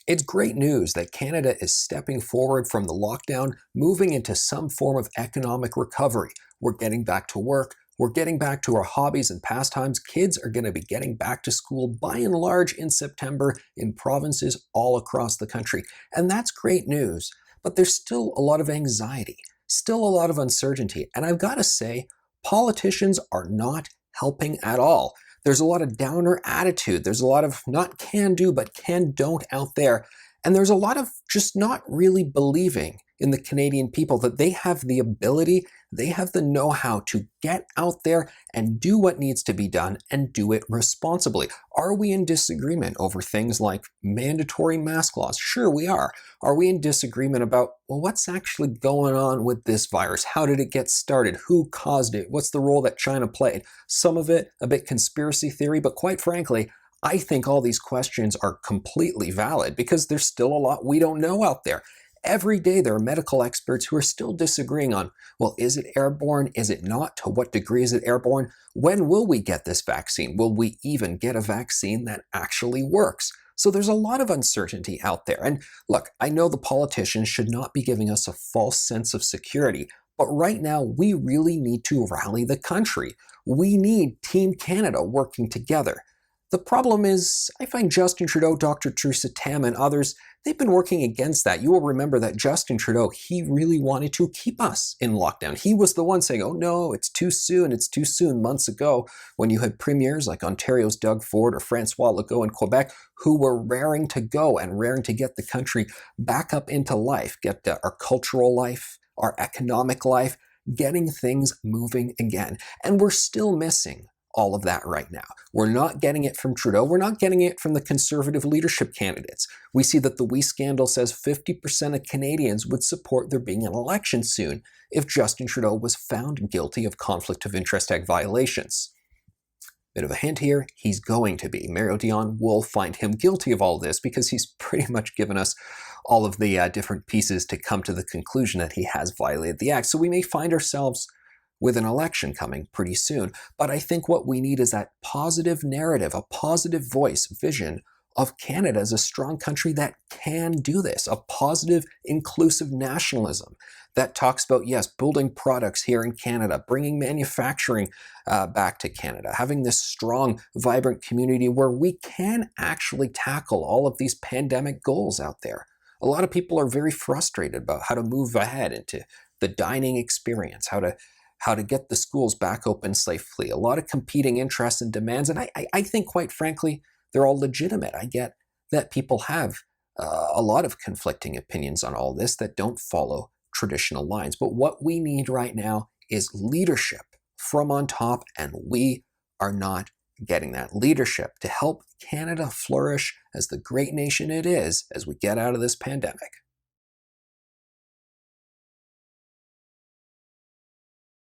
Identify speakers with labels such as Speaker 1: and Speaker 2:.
Speaker 1: It's great news that Canada is stepping forward from the lockdown, moving into some form of economic recovery. We're getting back to work. We're getting back to our hobbies and pastimes. Kids are going to be getting back to school by and large in September in provinces all across the country. And that's great news. But there's still a lot of anxiety, still a lot of uncertainty. And I've got to say, politicians are not helping at all. There's a lot of downer attitude. There's a lot of not can do, but can don't out there. And there's a lot of just not really believing in the Canadian people that they have the ability, they have the know-how to get out there and do what needs to be done and do it responsibly. Are we in disagreement over things like mandatory mask laws? Sure, we are. Are we in disagreement about, well, what's actually going on with this virus? How did it get started? Who caused it? What's the role that China played? Some of it a bit conspiracy theory, but quite frankly, I think all these questions are completely valid because there's still a lot we don't know out there. Every day there are medical experts who are still disagreeing on, well, is it airborne? Is it not? To what degree is it airborne? When will we get this vaccine? Will we even get a vaccine that actually works? So there's a lot of uncertainty out there. And look, I know the politicians should not be giving us a false sense of security, but right now we really need to rally the country. We need Team Canada working together. The problem is, I find Justin Trudeau, Dr. Theresa Tam, and others, they've been working against that. You will remember that Justin Trudeau, he really wanted to keep us in lockdown. He was the one saying, oh no, it's too soon, months ago, when you had premiers like Ontario's Doug Ford or Francois Legault in Quebec, who were raring to go and raring to get the country back up into life, get our cultural life, our economic life, getting things moving again. And we're still missing all of that right now. We're not getting it from Trudeau. We're not getting it from the Conservative leadership candidates. We see that the We scandal says 50% of Canadians would support there being an election soon if Justin Trudeau was found guilty of Conflict of Interest Act violations. Bit of a hint here, he's going to be. Mario Dion will find him guilty of all this because he's pretty much given us all of the different pieces to come to the conclusion that he has violated the act. So we may find ourselves with an election coming pretty soon. But I think what we need is that positive narrative, a positive voice, vision of Canada as a strong country that can do this, a positive, inclusive nationalism that talks about, yes, building products here in Canada, bringing manufacturing back to Canada, having this strong, vibrant community where we can actually tackle all of these pandemic goals out there. A lot of people are very frustrated about how to move ahead into the dining experience, how to get the schools back open safely, a lot of competing interests and demands. And I think, quite frankly, they're all legitimate. I get that people have a lot of conflicting opinions on all this that don't follow traditional lines. But what we need right now is leadership from on top, and we are not getting that leadership to help Canada flourish as the great nation it is as we get out of this pandemic.